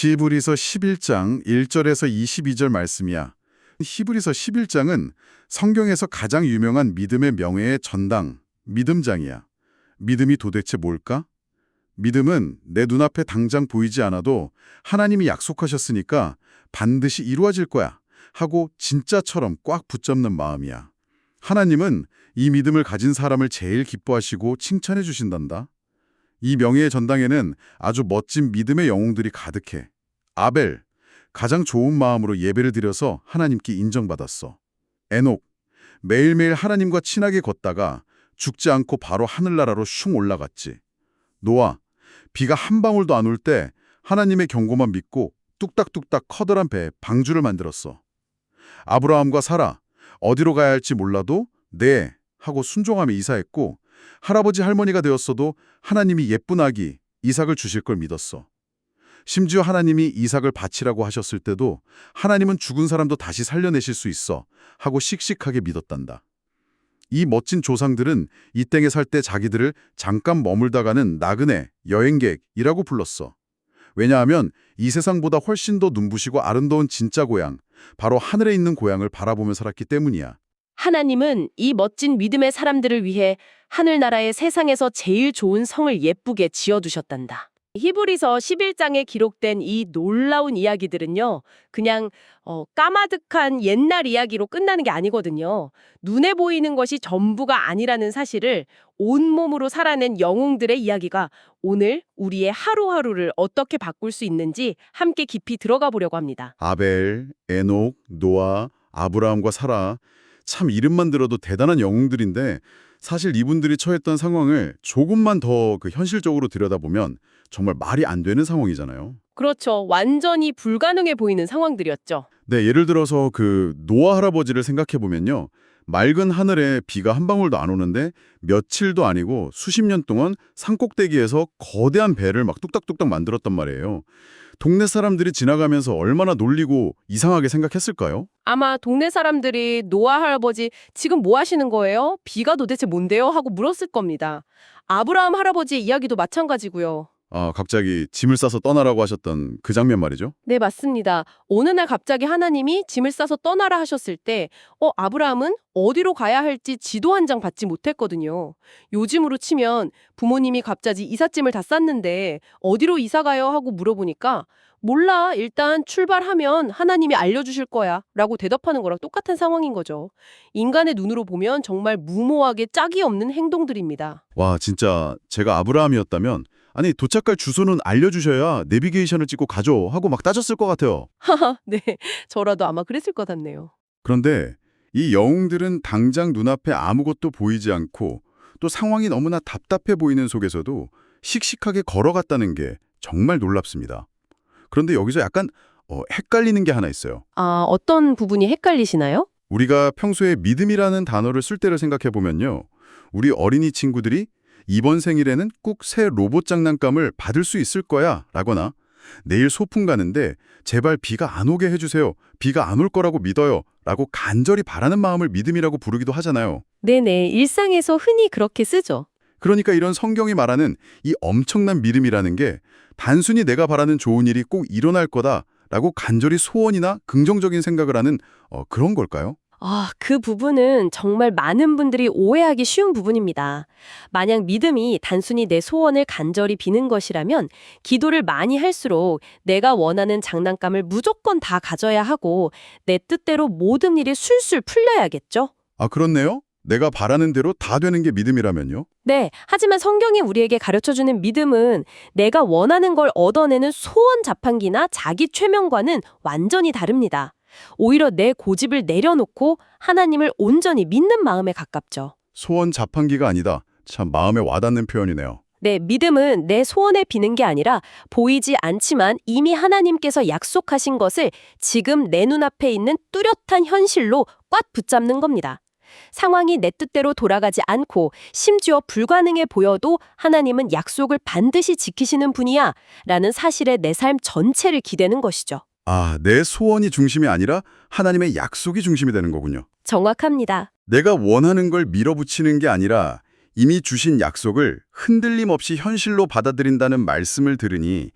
히브리서 11장 1절에서 22절 말씀이야. 히브리서 11장은 성경에서 가장 유명한 믿음의 명예의 전당, 믿음장이야. 믿음이 도대체 뭘까? 믿음은 내 눈앞에 당장 보이지 않아도 하나님이 약속하셨으니까 반드시 이루어질 거야 하고 진짜처럼 꽉 붙잡는 마음이야. 하나님은 이 믿음을 가진 사람을 제일 기뻐하시고 칭찬해 주신단다. 이 명예의 전당에는 아주 멋진 믿음의 영웅들이 가득해. 아벨, 가장 좋은 마음으로 예배를 드려서 하나님께 인정받았어. 에녹, 매일매일 하나님과 친하게 걷다가 죽지 않고 바로 하늘나라로 슝 올라갔지. 노아, 비가 한 방울도 안 올 때 하나님의 경고만 믿고 뚝딱뚝딱 커다란 배에 방주를 만들었어. 아브라함과 사라, 어디로 가야 할지 몰라도 네 하고 순종하며 이사했고 할아버지 할머니가 되었어도 하나님이 예쁜 아기 이삭을 주실 걸 믿었어. 심지어 하나님이 이삭을 바치라고 하셨을 때도 하나님은 죽은 사람도 다시 살려내실 수 있어 하고 씩씩하게 믿었단다. 이 멋진 조상들은 이 땅에 살 때 자기들을 잠깐 머물다 가는 나그네, 여행객이라고 불렀어. 왜냐하면 이 세상보다 훨씬 더 눈부시고 아름다운 진짜 고향, 바로 하늘에 있는 고향을 바라보며 살았기 때문이야. 하나님은 이 멋진 믿음의 사람들을 위해 하늘나라의 세상에서 제일 좋은 성을 예쁘게 지어두셨단다. 히브리서 11장에 기록된 이 놀라운 이야기들은요, 그냥 까마득한 옛날 이야기로 끝나는 게 아니거든요. 눈에 보이는 것이 전부가 아니라는 사실을 온몸으로 살아낸 영웅들의 이야기가 오늘 우리의 하루하루를 어떻게 바꿀 수 있는지 함께 깊이 들어가 보려고 합니다. 아벨, 에녹, 노아, 아브라함과 사라, 참 이름만 들어도 대단한 영웅들인데 사실 이분들이 처했던 상황을 조금만 더 현실적으로 들여다보면 정말 말이 안 되는 상황이잖아요. 그렇죠. 완전히 불가능해 보이는 상황들이었죠. 네, 예를 들어서 노아 할아버지를 생각해 보면요. 맑은 하늘에 비가 한 방울도 안 오는데 며칠도 아니고 수십 년 동안 산꼭대기에서 거대한 배를 막 뚝딱뚝딱 만들었단 말이에요. 동네 사람들이 지나가면서 얼마나 놀리고 이상하게 생각했을까요? 아마 동네 사람들이 노아 할아버지 지금 뭐 하시는 거예요? 비가 도대체 뭔데요? 하고 물었을 겁니다. 아브라함 할아버지 이야기도 마찬가지고요. 아, 갑자기 짐을 싸서 떠나라고 하셨던 그 장면 말이죠. 네, 맞습니다. 어느 날 갑자기 하나님이 짐을 싸서 떠나라 하셨을 때 아브라함은 어디로 가야 할지 지도 한 장 받지 못했거든요. 요즘으로 치면 부모님이 갑자기 이삿짐을 다 쌌는데 어디로 이사 가요? 하고 물어보니까 몰라, 일단 출발하면 하나님이 알려주실 거야 라고 대답하는 거랑 똑같은 상황인 거죠. 인간의 눈으로 보면 정말 무모하게 짝이 없는 행동들입니다. 와, 진짜 제가 아브라함이었다면 아니 도착할 주소는 알려주셔야 내비게이션을 찍고 가죠 하고 막 따졌을 것 같아요. 하하, 네. 저라도 아마 그랬을 것 같네요. 그런데 이 영웅들은 당장 눈앞에 아무것도 보이지 않고 또 상황이 너무나 답답해 보이는 속에서도 씩씩하게 걸어갔다는 게 정말 놀랍습니다. 그런데 여기서 약간 헷갈리는 게 하나 있어요. 아, 어떤 부분이 헷갈리시나요? 우리가 평소에 믿음이라는 단어를 쓸 때를 생각해 보면요. 우리 어린이 친구들이 이번 생일에는 꼭 새 로봇 장난감을 받을 수 있을 거야 라거나 내일 소풍 가는데 제발 비가 안 오게 해주세요. 비가 안 올 거라고 믿어요. 라고 간절히 바라는 마음을 믿음이라고 부르기도 하잖아요. 네네, 일상에서 흔히 그렇게 쓰죠. 그러니까 이런 성경이 말하는 이 엄청난 믿음이라는 게 단순히 내가 바라는 좋은 일이 꼭 일어날 거다라고 간절히 소원이나 긍정적인 생각을 하는 그런 걸까요? 그 부분은 정말 많은 분들이 오해하기 쉬운 부분입니다. 만약 믿음이 단순히 내 소원을 간절히 비는 것이라면 기도를 많이 할수록 내가 원하는 장난감을 무조건 다 가져야 하고 내 뜻대로 모든 일이 술술 풀려야겠죠? 아, 그렇네요. 내가 바라는 대로 다 되는 게 믿음이라면요? 네, 하지만 성경이 우리에게 가르쳐주는 믿음은 내가 원하는 걸 얻어내는 소원 자판기나 자기 최면과는 완전히 다릅니다. 오히려 내 고집을 내려놓고 하나님을 온전히 믿는 마음에 가깝죠. 소원 자판기가 아니다. 참 마음에 와닿는 표현이네요. 네, 믿음은 내 소원에 비는 게 아니라 보이지 않지만 이미 하나님께서 약속하신 것을 지금 내 눈앞에 있는 뚜렷한 현실로 꽉 붙잡는 겁니다. 상황이 내 뜻대로 돌아가지 않고 심지어 불가능해 보여도 하나님은 약속을 반드시 지키시는 분이야 라는 사실에 내 삶 전체를 기대는 것이죠. 아, 내 소원이 중심이 아니라 하나님의 약속이 중심이 되는 거군요. 정확합니다. 내가 원하는 걸 밀어붙이는 게 아니라 이미 주신 약속을 흔들림 없이 현실로 받아들인다는 말씀을 들으니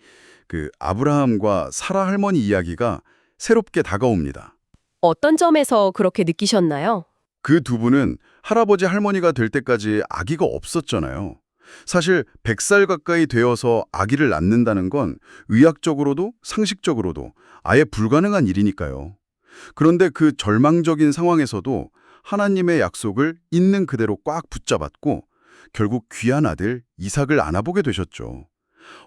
그 아브라함과 사라 할머니 이야기가 새롭게 다가옵니다. 어떤 점에서 그렇게 느끼셨나요? 그 두 분은 할아버지 할머니가 될 때까지 아기가 없었잖아요. 사실 100살 가까이 되어서 아기를 낳는다는 건 의학적으로도 상식적으로도 아예 불가능한 일이니까요. 그런데 그 절망적인 상황에서도 하나님의 약속을 있는 그대로 꽉 붙잡았고 결국 귀한 아들 이삭을 안아보게 되셨죠.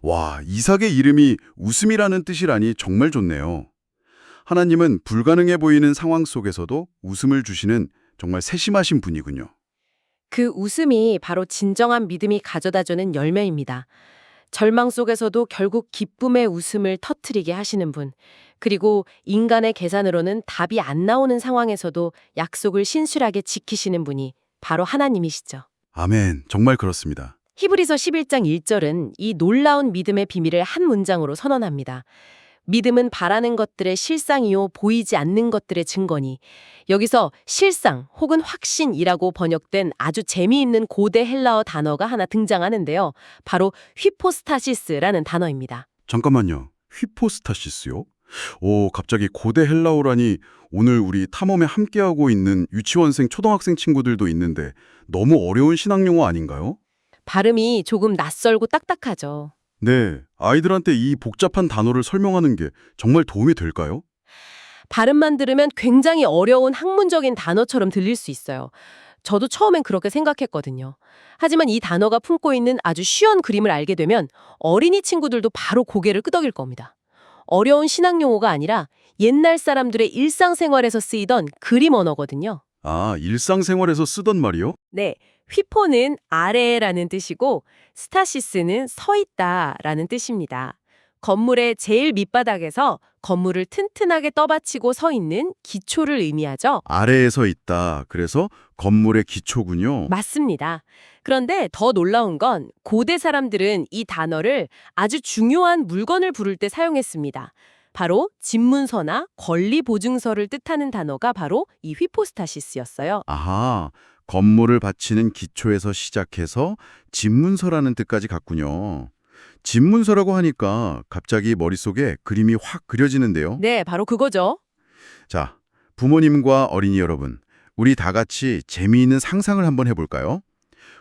와, 이삭의 이름이 웃음이라는 뜻이라니 정말 좋네요. 하나님은 불가능해 보이는 상황 속에서도 웃음을 주시는 정말 세심하신 분이군요. 그 웃음이 바로 진정한 믿음이 가져다주는 열매입니다. 절망 속에서도 결국 기쁨의 웃음을 터뜨리게 하시는 분. 그리고 인간의 계산으로는 답이 안 나오는 상황에서도 약속을 신실하게 지키시는 분이 바로 하나님이시죠. 아멘, 정말 그렇습니다. 히브리서 11장 1절은 이 놀라운 믿음의 비밀을 한 문장으로 선언합니다. 믿음은 바라는 것들의 실상이요 보이지 않는 것들의 증거니. 여기서 실상 혹은 확신이라고 번역된 아주 재미있는 고대 헬라어 단어가 하나 등장하는데요. 바로 휘포스타시스라는 단어입니다. 잠깐만요. 휘포스타시스요? 오, 갑자기 고대 헬라어라니. 오늘 우리 탐험에 함께하고 있는 유치원생, 초등학생 친구들도 있는데 너무 어려운 신학용어 아닌가요? 발음이 조금 낯설고 딱딱하죠. 네, 아이들한테 이 복잡한 단어를 설명하는 게 정말 도움이 될까요? 발음만 들으면 굉장히 어려운 학문적인 단어처럼 들릴 수 있어요. 저도 처음엔 그렇게 생각했거든요. 하지만 이 단어가 품고 있는 아주 쉬운 그림을 알게 되면 어린이 친구들도 바로 고개를 끄덕일 겁니다. 어려운 신학 용어가 아니라 옛날 사람들의 일상생활에서 쓰이던 그림 언어거든요. 아, 일상생활에서 쓰던 말이요? 네, 휘포는 아래라는 뜻이고 스타시스는 서 있다라는 뜻입니다. 건물의 제일 밑바닥에서 건물을 튼튼하게 떠받치고 서 있는 기초를 의미하죠. 아래에 서 있다. 그래서 건물의 기초군요. 맞습니다. 그런데 더 놀라운 건 고대 사람들은 이 단어를 아주 중요한 물건을 부를 때 사용했습니다. 바로 집문서나 권리 보증서를 뜻하는 단어가 바로 이 휘포스타시스였어요. 아하, 건물을 받치는 기초에서 시작해서 집문서라는 뜻까지 갔군요. 집문서라고 하니까 갑자기 머릿속에 그림이 확 그려지는데요. 네, 바로 그거죠. 자, 부모님과 어린이 여러분, 우리 다 같이 재미있는 상상을 한번 해볼까요?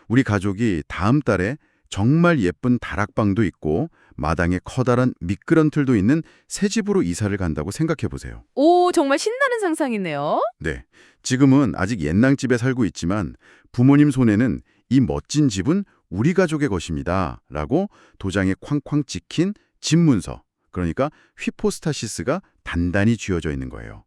우리 가족이 다음 달에 정말 예쁜 다락방도 있고 마당에 커다란 미끄럼틀도 있는 새 집으로 이사를 간다고 생각해 보세요. 오, 정말 신나는 상상이네요. 네, 지금은 아직 옛날집에 살고 있지만 부모님 손에는 이 멋진 집은 우리 가족의 것입니다. 라고 도장에 쾅쾅 찍힌 집문서, 그러니까 휘포스타시스가 단단히 쥐어져 있는 거예요.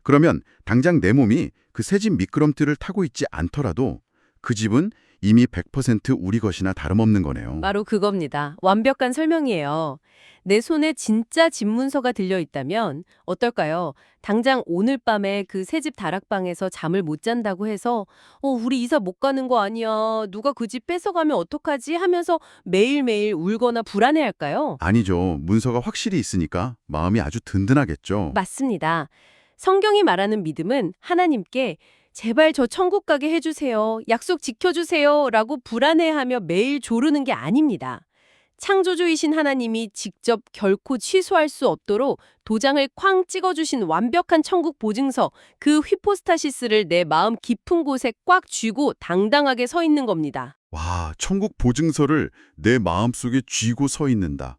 그러면 당장 내 몸이 그 새 집 미끄럼틀을 타고 있지 않더라도 그 집은 이미 100% 우리 것이나 다름없는 거네요. 바로 그겁니다. 완벽한 설명이에요. 내 손에 진짜 집문서가 들려 있다면 어떨까요? 당장 오늘 밤에 그 새집 다락방에서 잠을 못 잔다고 해서 우리 이사 못 가는 거 아니야. 누가 그 집 뺏어가면 어떡하지? 하면서 매일매일 울거나 불안해할까요? 아니죠. 문서가 확실히 있으니까 마음이 아주 든든하겠죠. 맞습니다. 성경이 말하는 믿음은 하나님께 제발 저 천국 가게 해주세요. 약속 지켜주세요. 라고 불안해하며 매일 조르는 게 아닙니다. 창조주이신 하나님이 직접 결코 취소할 수 없도록 도장을 쾅 찍어주신 완벽한 천국 보증서, 그 휘포스타시스를 내 마음 깊은 곳에 꽉 쥐고 당당하게 서 있는 겁니다. 와, 천국 보증서를 내 마음속에 쥐고 서 있는다.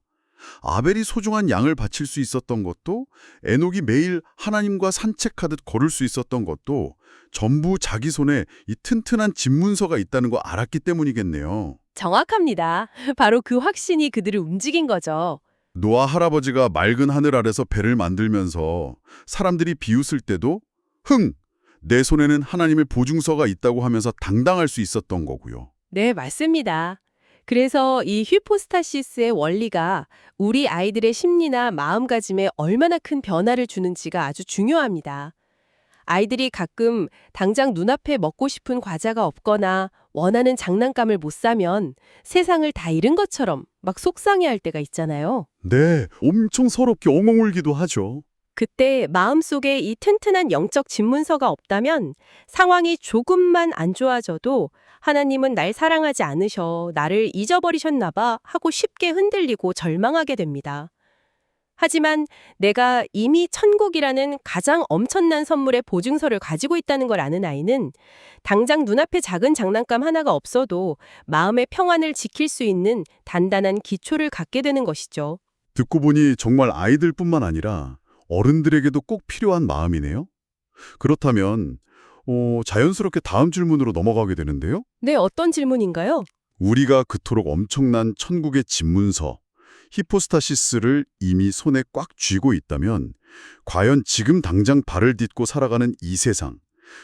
아벨이 소중한 양을 바칠 수 있었던 것도, 에녹이 매일 하나님과 산책하듯 걸을 수 있었던 것도 전부 자기 손에 이 튼튼한 집문서가 있다는 거 알았기 때문이겠네요. 정확합니다. 바로 그 확신이 그들을 움직인 거죠. 노아 할아버지가 맑은 하늘 아래서 배를 만들면서 사람들이 비웃을 때도 내 손에는 하나님의 보증서가 있다고 하면서 당당할 수 있었던 거고요. 네, 맞습니다. 그래서 이 휘포스타시스의 원리가 우리 아이들의 심리나 마음가짐에 얼마나 큰 변화를 주는지가 아주 중요합니다. 아이들이 가끔 당장 눈앞에 먹고 싶은 과자가 없거나 원하는 장난감을 못 사면 세상을 다 잃은 것처럼 막 속상해할 때가 있잖아요. 네, 엄청 서럽게 엉엉 울기도 하죠. 그때 마음속에 이 튼튼한 영적 집문서가 없다면 상황이 조금만 안 좋아져도 하나님은 날 사랑하지 않으셔, 나를 잊어버리셨나 봐 하고 쉽게 흔들리고 절망하게 됩니다. 하지만 내가 이미 천국이라는 가장 엄청난 선물의 보증서를 가지고 있다는 걸 아는 아이는 당장 눈앞에 작은 장난감 하나가 없어도 마음의 평안을 지킬 수 있는 단단한 기초를 갖게 되는 것이죠. 듣고 보니 정말 아이들뿐만 아니라 어른들에게도 꼭 필요한 마음이네요. 그렇다면 자연스럽게 다음 질문으로 넘어가게 되는데요. 네, 어떤 질문인가요? 우리가 그토록 엄청난 천국의 집문서, 히포스타시스를 이미 손에 꽉 쥐고 있다면 과연 지금 당장 발을 딛고 살아가는 이 세상,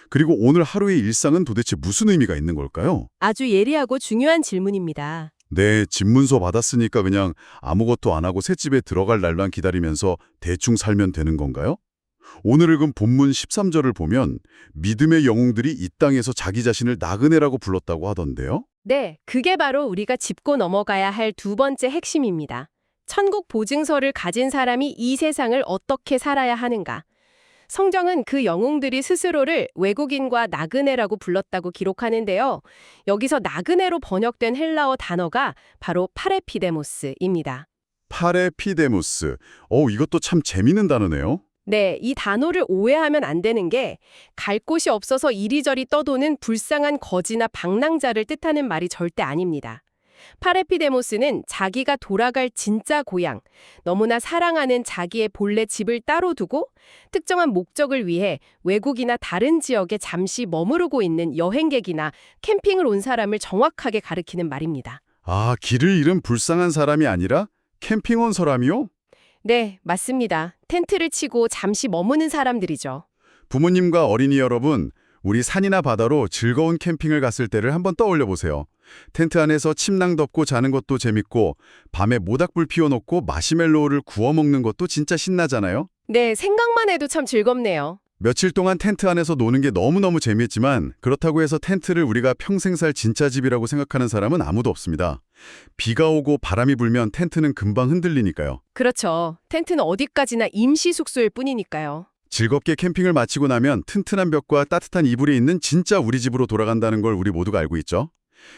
그리고 오늘 하루의 일상은 도대체 무슨 의미가 있는 걸까요? 아주 예리하고 중요한 질문입니다. 네, 집문서 받았으니까 그냥 아무것도 안 하고 셋집에 들어갈 날만 기다리면서 대충 살면 되는 건가요? 오늘 읽은 본문 13절을 보면 믿음의 영웅들이 이 땅에서 자기 자신을 나그네라고 불렀다고 하던데요. 네, 그게 바로 우리가 짚고 넘어가야 할 두 번째 핵심입니다. 천국 보증서를 가진 사람이 이 세상을 어떻게 살아야 하는가? 성경은 그 영웅들이 스스로를 외국인과 나그네라고 불렀다고 기록하는데요. 여기서 나그네로 번역된 헬라어 단어가 바로 파레피데모스입니다. 파레피데모스. 이것도 참 재미있는 단어네요. 네, 이 단어를 오해하면 안 되는 게 갈 곳이 없어서 이리저리 떠도는 불쌍한 거지나 방랑자를 뜻하는 말이 절대 아닙니다. 파레피데모스는 자기가 돌아갈 진짜 고향, 너무나 사랑하는 자기의 본래 집을 따로 두고 특정한 목적을 위해 외국이나 다른 지역에 잠시 머무르고 있는 여행객이나 캠핑을 온 사람을 정확하게 가리키는 말입니다. 아, 길을 잃은 불쌍한 사람이 아니라 캠핑 온 사람이요? 네, 맞습니다. 텐트를 치고 잠시 머무는 사람들이죠. 부모님과 어린이 여러분, 우리 산이나 바다로 즐거운 캠핑을 갔을 때를 한번 떠올려 보세요. 텐트 안에서 침낭 덮고 자는 것도 재밌고 밤에 모닥불 피워놓고 마시멜로우를 구워 먹는 것도 진짜 신나잖아요. 네, 생각만 해도 참 즐겁네요. 며칠 동안 텐트 안에서 노는 게 너무너무 재미있지만 그렇다고 해서 텐트를 우리가 평생 살 진짜 집이라고 생각하는 사람은 아무도 없습니다. 비가 오고 바람이 불면 텐트는 금방 흔들리니까요. 그렇죠. 텐트는 어디까지나 임시 숙소일 뿐이니까요. 즐겁게 캠핑을 마치고 나면 튼튼한 벽과 따뜻한 이불이 있는 진짜 우리 집으로 돌아간다는 걸 우리 모두가 알고 있죠.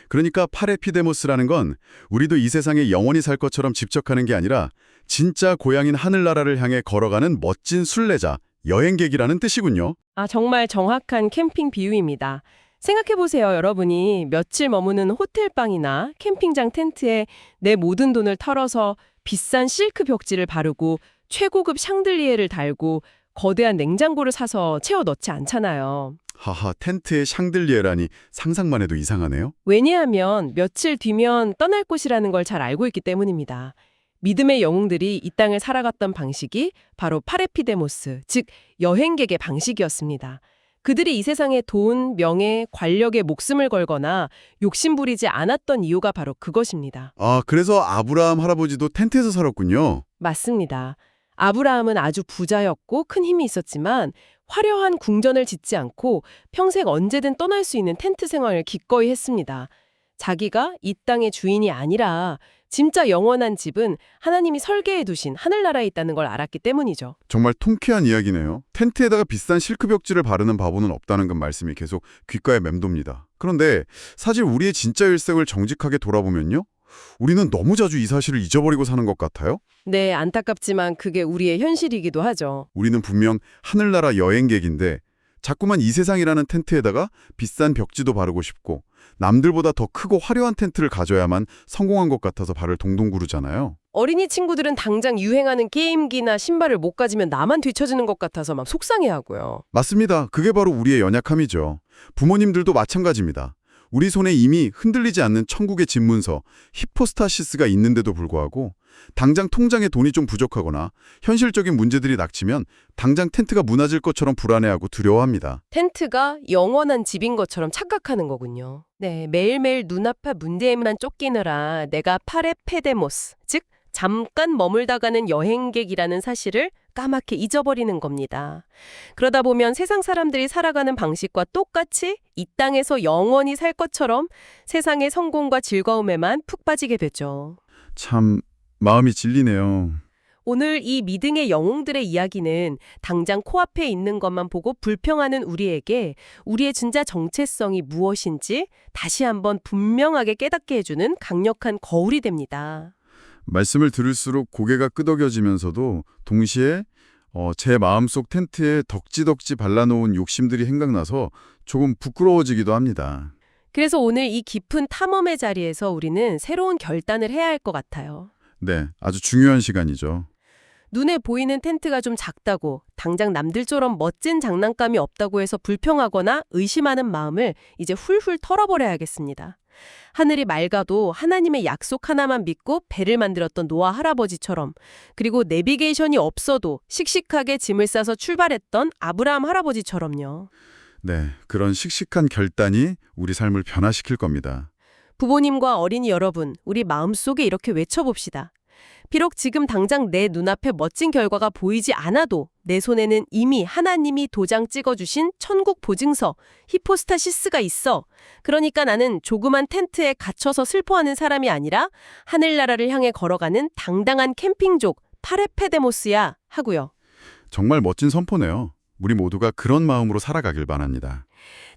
그러니까 파레피데모스라는 건 우리도 이 세상에 영원히 살 것처럼 집적하는 게 아니라 진짜 고향인 하늘나라를 향해 걸어가는 멋진 순례자, 여행객이라는 뜻이군요. 아, 정말 정확한 캠핑 비유입니다. 생각해보세요, 여러분이 며칠 머무는 호텔방이나 캠핑장 텐트에 내 모든 돈을 털어서 비싼 실크 벽지를 바르고 최고급 샹들리에를 달고 거대한 냉장고를 사서 채워 넣지 않잖아요. 하하, 텐트에 샹들리에라니 상상만 해도 이상하네요. 왜냐하면 며칠 뒤면 떠날 곳이라는 걸 잘 알고 있기 때문입니다. 믿음의 영웅들이 이 땅을 살아갔던 방식이 바로 파레피데모스, 즉 여행객의 방식이었습니다. 그들이 이 세상에 돈, 명예, 관력에 목숨을 걸거나 욕심부리지 않았던 이유가 바로 그것입니다. 아, 그래서 아브라함 할아버지도 텐트에서 살았군요. 맞습니다. 아브라함은 아주 부자였고 큰 힘이 있었지만 화려한 궁전을 짓지 않고 평생 언제든 떠날 수 있는 텐트 생활을 기꺼이 했습니다. 자기가 이 땅의 주인이 아니라 진짜 영원한 집은 하나님이 설계해 두신 하늘나라에 있다는 걸 알았기 때문이죠. 정말 통쾌한 이야기네요. 텐트에다가 비싼 실크 벽지를 바르는 바보는 없다는 그 말씀이 계속 귓가에 맴돕니다. 그런데 사실 우리의 진짜 일생을 정직하게 돌아보면요. 우리는 너무 자주 이 사실을 잊어버리고 사는 것 같아요. 네, 안타깝지만 그게 우리의 현실이기도 하죠. 우리는 분명 하늘나라 여행객인데 자꾸만 이 세상이라는 텐트에다가 비싼 벽지도 바르고 싶고 남들보다 더 크고 화려한 텐트를 가져야만 성공한 것 같아서 발을 동동 구르잖아요. 어린이 친구들은 당장 유행하는 게임기나 신발을 못 가지면 나만 뒤처지는 것 같아서 막 속상해하고요. 맞습니다. 그게 바로 우리의 연약함이죠. 부모님들도 마찬가지입니다. 우리 손에 이미 흔들리지 않는 천국의 집문서, 히포스타시스가 있는데도 불구하고 당장 통장에 돈이 좀 부족하거나 현실적인 문제들이 닥치면 당장 텐트가 무너질 것처럼 불안해하고 두려워합니다. 텐트가 영원한 집인 것처럼 착각하는 거군요. 네, 매일매일 눈앞의 문제에만 쫓기느라 내가 파레페데모스, 즉 잠깐 머물다가는 여행객이라는 사실을 까맣게 잊어버리는 겁니다. 그러다 보면 세상 사람들이 살아가는 방식과 똑같이 이 땅에서 영원히 살 것처럼 세상의 성공과 즐거움에만 푹 빠지게 되죠. 참 마음이 질리네요. 오늘 이 믿음의 영웅들의 이야기는 당장 코앞에 있는 것만 보고 불평하는 우리에게 우리의 진짜 정체성이 무엇인지 다시 한번 분명하게 깨닫게 해주는 강력한 거울이 됩니다. 말씀을 들을수록 고개가 끄덕여지면서도 동시에 제 마음속 텐트에 덕지덕지 발라놓은 욕심들이 생각나서 조금 부끄러워지기도 합니다. 그래서 오늘 이 깊은 탐험의 자리에서 우리는 새로운 결단을 해야 할 것 같아요. 네, 아주 중요한 시간이죠. 눈에 보이는 텐트가 좀 작다고, 당장 남들처럼 멋진 장난감이 없다고 해서 불평하거나 의심하는 마음을 이제 훌훌 털어버려야겠습니다. 하늘이 맑아도 하나님의 약속 하나만 믿고 배를 만들었던 노아 할아버지처럼, 그리고 내비게이션이 없어도 씩씩하게 짐을 싸서 출발했던 아브라함 할아버지처럼요. 네, 그런 씩씩한 결단이 우리 삶을 변화시킬 겁니다. 부모님과 어린이 여러분, 우리 마음속에 이렇게 외쳐봅시다. 비록 지금 당장 내 눈앞에 멋진 결과가 보이지 않아도 내 손에는 이미 하나님이 도장 찍어주신 천국 보증서, 히포스타시스가 있어. 그러니까 나는 조그만 텐트에 갇혀서 슬퍼하는 사람이 아니라 하늘나라를 향해 걸어가는 당당한 캠핑족, 파레페데모스야 하고요. 정말 멋진 선포네요. 우리 모두가 그런 마음으로 살아가길 바랍니다.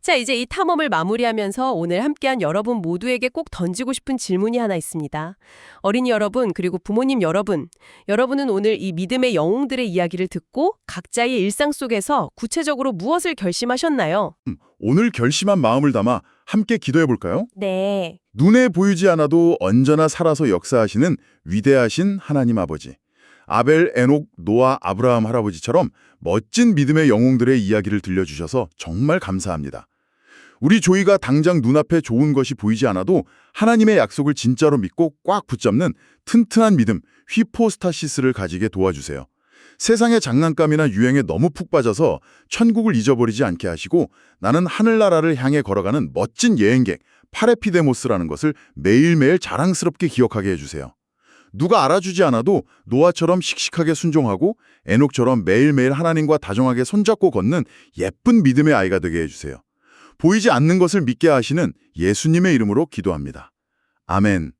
자, 이제 이 탐험을 마무리하면서 오늘 함께한 여러분 모두에게 꼭 던지고 싶은 질문이 하나 있습니다. 어린이 여러분, 그리고 부모님 여러분, 여러분은 오늘 이 믿음의 영웅들의 이야기를 듣고 각자의 일상 속에서 구체적으로 무엇을 결심하셨나요? 오늘 결심한 마음을 담아 함께 기도해 볼까요? 네. 눈에 보이지 않아도 언제나 살아서 역사하시는 위대하신 하나님 아버지. 아벨, 에녹, 노아, 아브라함 할아버지처럼 멋진 믿음의 영웅들의 이야기를 들려주셔서 정말 감사합니다. 우리 조이가 당장 눈앞에 좋은 것이 보이지 않아도 하나님의 약속을 진짜로 믿고 꽉 붙잡는 튼튼한 믿음, 휘포스타시스를 가지게 도와주세요. 세상의 장난감이나 유행에 너무 푹 빠져서 천국을 잊어버리지 않게 하시고 나는 하늘나라를 향해 걸어가는 멋진 여행객, 파레피데모스라는 것을 매일매일 자랑스럽게 기억하게 해주세요. 누가 알아주지 않아도 노아처럼 씩씩하게 순종하고 에녹처럼 매일매일 하나님과 다정하게 손잡고 걷는 예쁜 믿음의 아이가 되게 해주세요. 보이지 않는 것을 믿게 하시는 예수님의 이름으로 기도합니다. 아멘.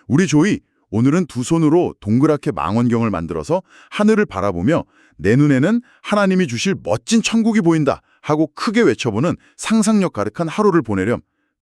우리 조이, 오늘은 두 손으로 동그랗게 망원경을 만들어서 하늘을 바라보며 내 눈에는 하나님이 주실 멋진 천국이 보인다 하고 크게 외쳐보는 상상력 가득한 하루를 보내렴.